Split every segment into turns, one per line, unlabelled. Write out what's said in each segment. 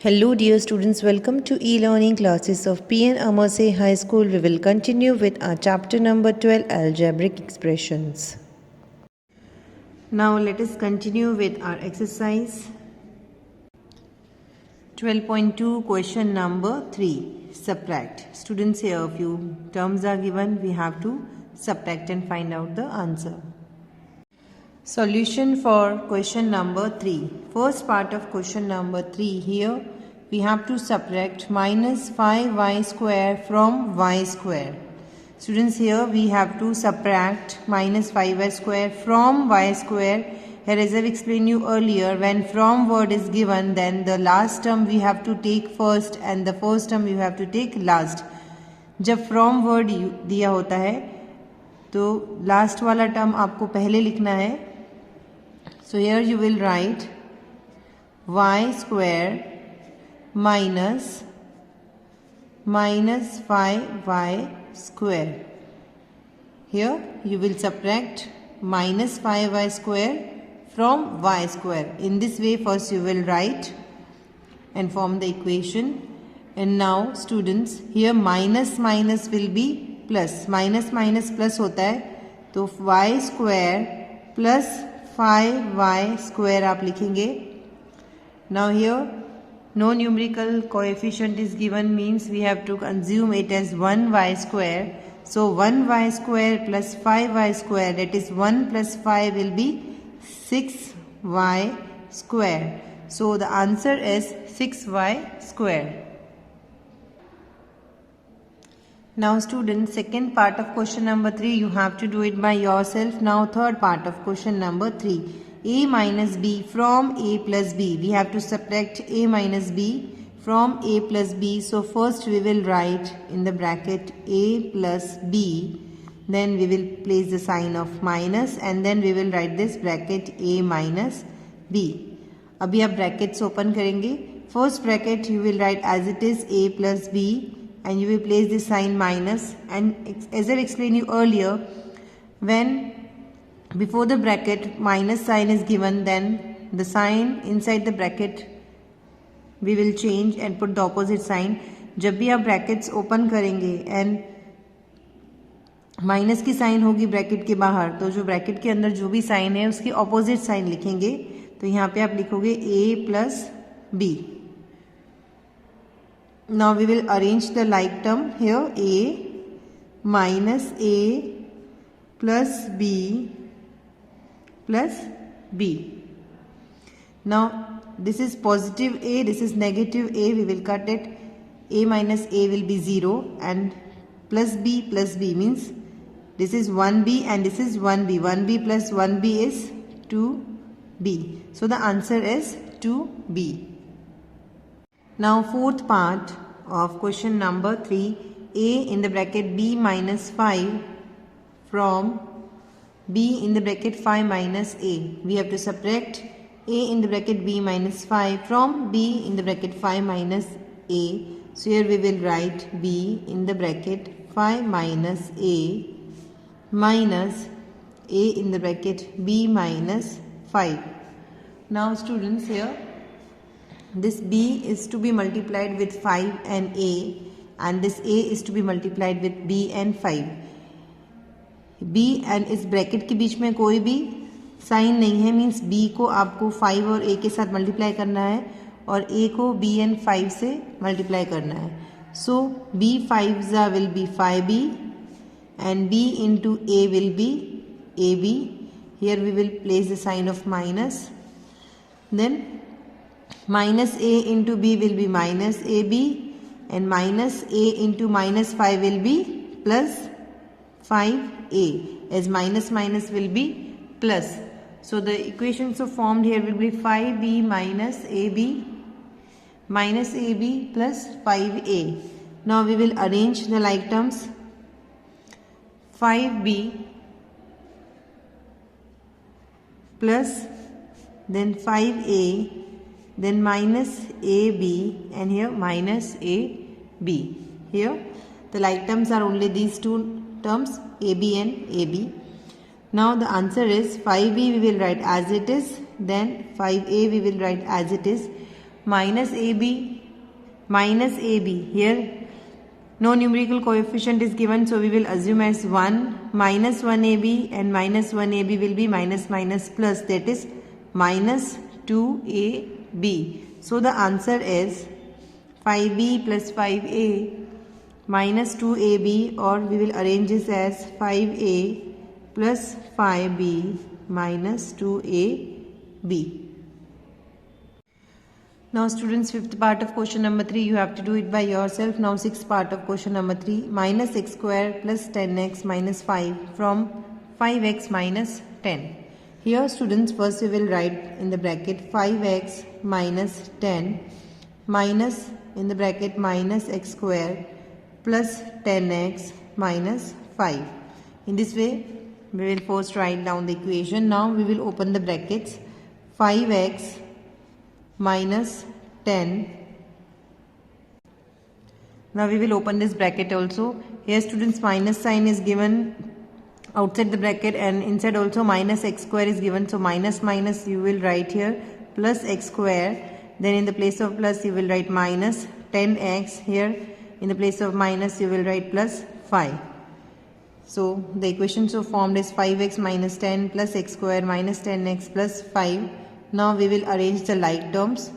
Hello dear students, welcome to e-learning classes of PN Amerse High School. We will continue with our chapter number 12, algebraic expressions. Now let us continue with our exercise 12.2, question number 3, subtract. Students, here a few terms are given. We have to subtract and find out the answer. Solution for question number 3. First part of question number 3. Here we have to subtract minus 5y square from y square. Students, here we have to subtract minus 5y square from y square. Here, as I explained you earlier, when from word is given, then the last term we have to take first and the first term you have to take last. जब from word दिया होता है तो last वाला term आपको पहले लिखना है. So here you will write y square minus 5y square. Here you will subtract minus 5y square from y square. In this way, first you will write and form the equation. And now students, here minus minus will be plus. Minus minus plus होता है तो y square plus 5y square आप लिखेंगे. Now here no numerical coefficient is given, means we have to assume it as 1y square. So 1y square plus 5y square, that is 1 plus 5 will be 6y square. So the answer is 6y square. Now students, second part of question number 3, you have to do it by yourself. Now third part of question number 3, a minus b from a plus b. We have to subtract a minus b from a plus b. So first we will write in the bracket a plus b. Then we will place the sign of minus and then we will write this bracket a minus b. अभी आप brackets open करेंगे. First bracket you will write as it is a plus b. And you will place the sign minus, and as I explained you earlier, when before the bracket minus sign is given, then the sign inside the bracket we will change and put the opposite sign. जब भी आप brackets open करेंगे and minus की sign होगी bracket के बाहर, तो जो ब्रैकेट के अंदर जो भी साइन है उसकी ऑपोजिट साइन लिखेंगे. तो यहाँ पे आप लिखोगे a plus b. Now we will arrange the like term. Here a minus a plus b plus b. Now this is positive a, this is negative a. We will cut it. A minus a will be 0 and plus b means this is 1b and this is 1b. 1b plus 1b is 2b. So the answer is 2b. Now fourth part of question number 3, a in the bracket b minus 5 from b in the bracket 5 minus a. We have to subtract a in the bracket b minus 5 from b in the bracket 5 minus a. So here we will write b in the bracket 5 minus a minus a in the bracket b minus 5. Now students, here this b is to be multiplied with 5 and a, and this a is to be multiplied with b and 5. b and इस bracket के बीच में कोई भी sign नहीं है, means b को आपको 5 और a के साथ मल्टीप्लाई करना है और a को b and 5 से मल्टीप्लाई करना है. सो b 5 will be 5b and b into a will be ab. Here we will place the sign of minus. Then minus a into b will be minus ab and minus a into minus 5 will be plus 5a, as minus minus will be plus. So the equations of formed here will be 5b minus ab plus 5a. Now we will arrange the like terms. 5b plus then 5a, then minus ab and here minus ab. Here the like terms are only these two terms, ab and ab. Now the answer is 5b we will write as it is, then 5a we will write as it is, minus AB minus AB. Here no numerical coefficient is given, so we will assume as 1 minus 1AB, and minus 1AB will be minus minus plus, that is minus 2AB. So the answer is 5B plus 5A minus 2AB, or we will arrange this as 5A plus 5B minus 2AB. Now students, fifth part of question number 3, you have to do it by yourself. Now sixth part of question number 3, minus x square plus 10x minus 5 from 5x minus 10. Here students, first we will write in the bracket 5x minus 10 minus in the bracket minus x square plus 10x minus 5. In this way we will first write down the equation. Now we will open the brackets. 5x minus 10. Now we will open this bracket also. Here students, minus sign is given outside the bracket, and inside also minus x square is given. So minus minus you will write here plus x square. Then in the place of plus you will write minus 10x. Here in the place of minus you will write plus 5. So the equation so formed is 5x minus 10 plus x square minus 10x plus 5. Now we will arrange the like terms.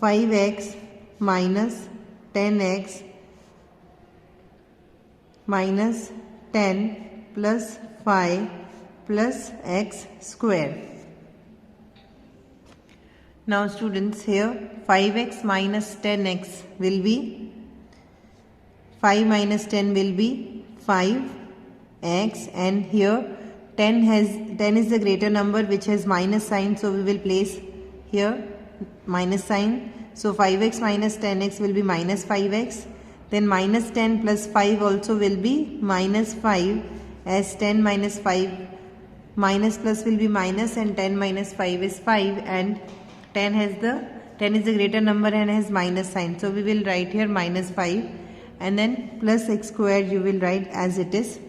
5x minus 10x minus 10 plus 5 plus x square. Now students, here 5x minus 10x will be 5 minus 10 will be 5x, and here 10 is the greater number which has minus sign, so we will place here minus sign. So 5x minus 10x will be minus 5x. Then minus 10 plus 5 also will be minus 5, as 10 minus 5 minus plus will be minus, and 10 minus 5 is 5, and 10 is the greater number and has minus sign. So we will write here minus 5, and then plus x squared you will write as it is.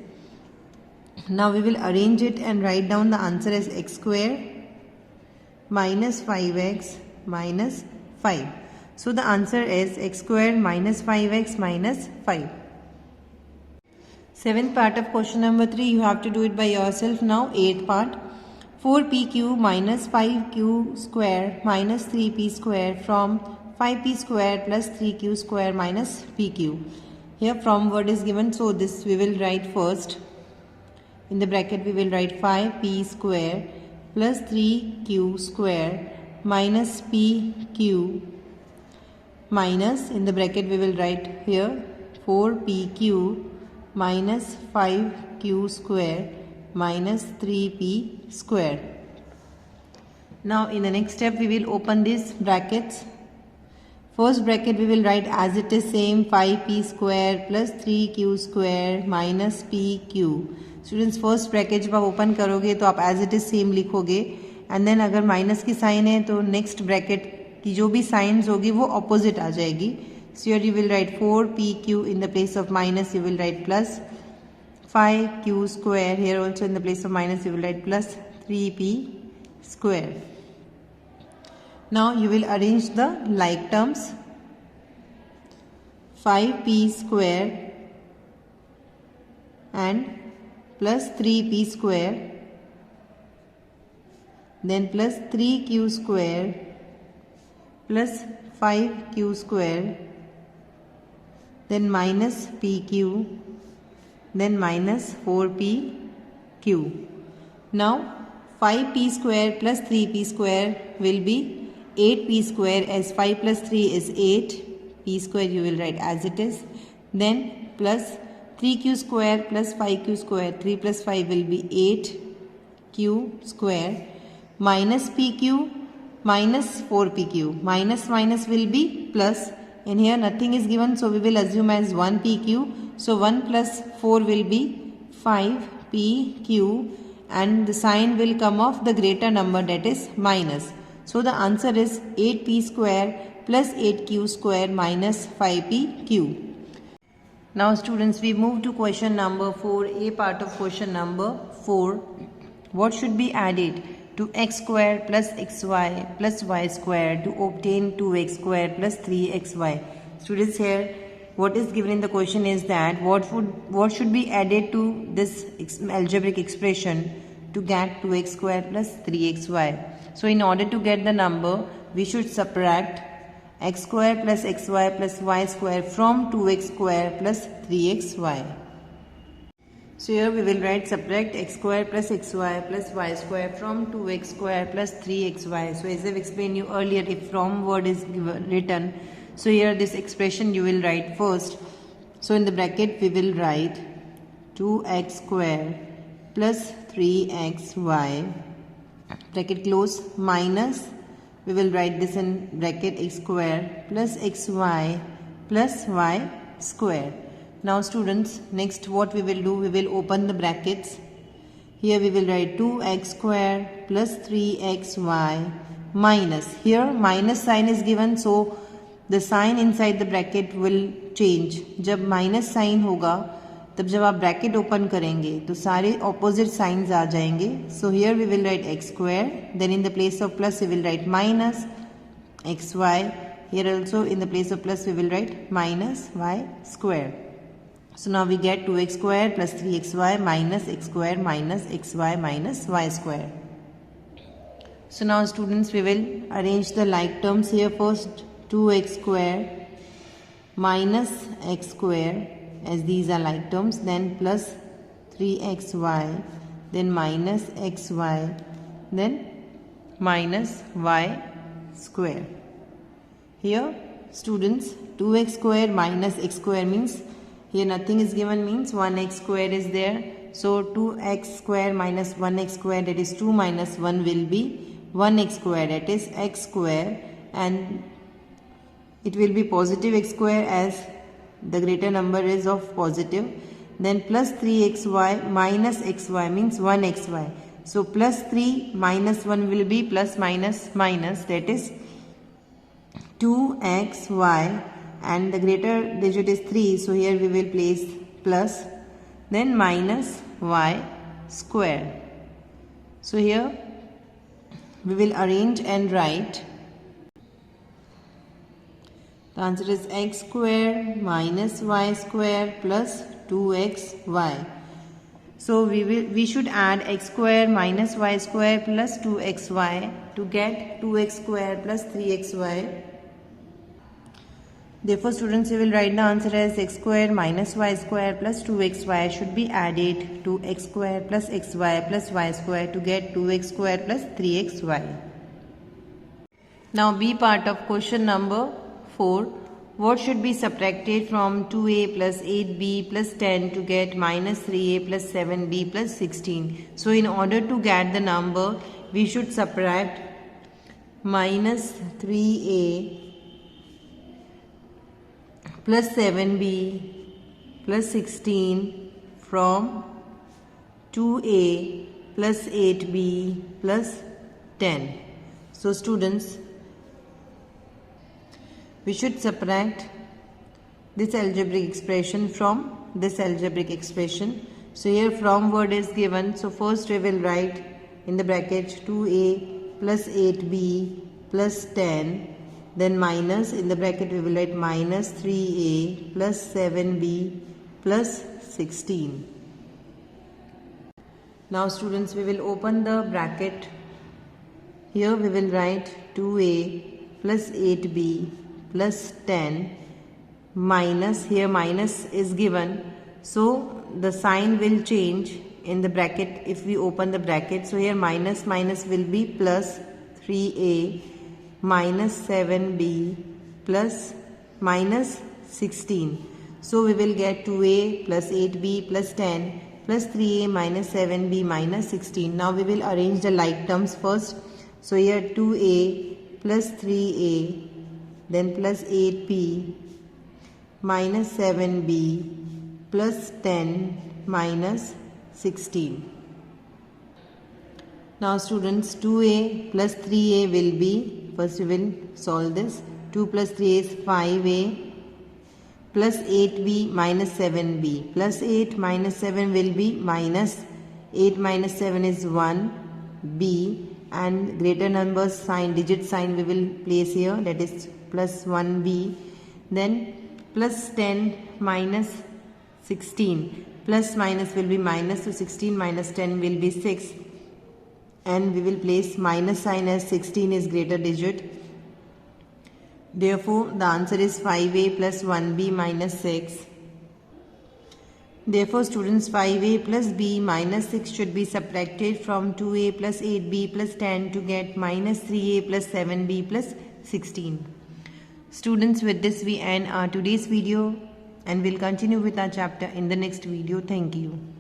Now we will arrange it and write down the answer as x square minus 5x minus 5. So the answer is x square minus 5x minus 5. Seventh part of question number 3, you have to do it by yourself. Now eighth part, 4pq minus 5q square minus 3p square from 5p square plus 3q square minus pq. Here from word is given, so this we will write first. In the bracket we will write 5p square plus 3q square minus pq minus, in the bracket we will write here 4pq minus 5q square minus 3p square. Now in the next step we will open these brackets. First bracket we will write as it is same, 5p square plus 3q square minus pq. Students first bracket जब आप open करोगे तो आप as it is same लिखोगे, and then अगर minus की sign है तो नेक्स्ट ब्रैकेट की जो भी साइंस होगी वो ऑपोजिट आ जाएगी. So here you will write 4pq in the place of minus you will write plus 5q square. Here also in the place of minus you will write plus 3p square. Now you will arrange the like terms. 5p square and plus 3p square, then plus 3q square plus 5q square, then minus pq, then minus 4pq. Now 5p square plus 3p square will be 8p square, as 5 plus 3 is 8, p square you will write as it is, then plus 3q square plus 5q square, 3 plus 5 will be 8q square, minus pq minus 4pq, minus minus will be plus, and here nothing is given, so we will assume as 1pq, so 1 plus 4 will be 5pq, and the sign will come of the greater number, that is minus. So the answer is 8p square plus 8q square minus 5pq. Now students, we move to question number 4, A part of question number 4. What should be added? to x square plus xy plus y square to obtain 2x square plus 3xy. Students, here what is given in the question is that what should be added to this algebraic expression to get 2x square plus 3xy. So in order to get the number, we should subtract x square plus xy plus y square from 2x square plus 3xy. So here we will write subtract x square plus xy plus y square from 2x square plus 3xy. So as I've explained you earlier, if from word is written, so here this expression you will write first. So in the bracket we will write 2x square plus 3xy, bracket close, minus, we will write this in bracket x square plus xy plus y square. Now students, next what we will do, we will open the brackets. Here we will write 2x square plus 3xy minus, here minus sign is given, so the sign inside the bracket will change. जब minus sign होगा तब जब आप bracket open करेंगे तो सारे opposite signs आ जाएंगे. So here we will write x square, then in the place of plus we will write minus xy. Here also in the place of plus we will write minus y square. So now we get 2x square plus 3xy minus x square minus xy minus y square. So now students, we will arrange the like terms here first. 2x square minus x square, as these are like terms, then plus 3xy, then minus xy, then minus y square. Here students, 2x square minus x square means here nothing is given, means 1x square is there. So 2x square minus 1x square, that is 2 minus 1 will be 1x square, that is x square, and it will be positive x square as the greater number is of positive. Then plus 3xy minus xy means 1xy. So plus 3 minus 1 will be plus minus minus, that is 2xy, and the greater digit is 3. So here we will place plus, then minus y square. So here we will arrange and write. The answer is x square minus y square plus 2xy. So we should add x square minus y square plus 2xy to get 2x square plus 3xy. Therefore students, you will write the answer as x square minus y square plus 2xy should be added to x square plus xy plus y square to get 2x square plus 3xy. Now B part of question number 4. What should be subtracted from 2a plus 8b plus 10 to get minus 3a plus 7b plus 16? So in order to get the number, we should subtract minus 3a plus 7b plus 16 from 2a plus 8b plus 10. So students, we should subtract this algebraic expression from this algebraic expression. So here from word is given. So first we will write in the bracket 2a plus 8b plus 10. Then minus, in the bracket we will write minus 3a plus 7b plus 16. Now students, we will open the bracket. Here we will write 2a plus 8b plus 10 minus, here minus is given, so the sign will change in the bracket if we open the bracket. So here minus minus will be plus 3a minus 7b plus minus 16. So we will get 2a plus 8b plus 10 plus 3a minus 7b minus 16. Now we will arrange the like terms first. So here 2a plus 3a, then plus 8b minus 7b plus 10 minus 16. Now students, 2a plus 3a will be, first we will solve this. 2 plus 3 is 5a plus 8b minus 7b plus 8 minus 7 will be minus 8 minus 7 is 1b and greater numbers sign, digit sign we will place here, that is plus 1b. Then plus 10 minus 16, plus minus will be minus, so 16 minus 10 will be 6, and we will place minus sign as 16 is greater digit. Therefore the answer is 5a plus 1b minus 6. Therefore students, 5a plus b minus 6 should be subtracted from 2a plus 8b plus 10 to get minus 3a plus 7b plus 16. Students, with this we end our today's video and we'll continue with our chapter in the next video. Thank you.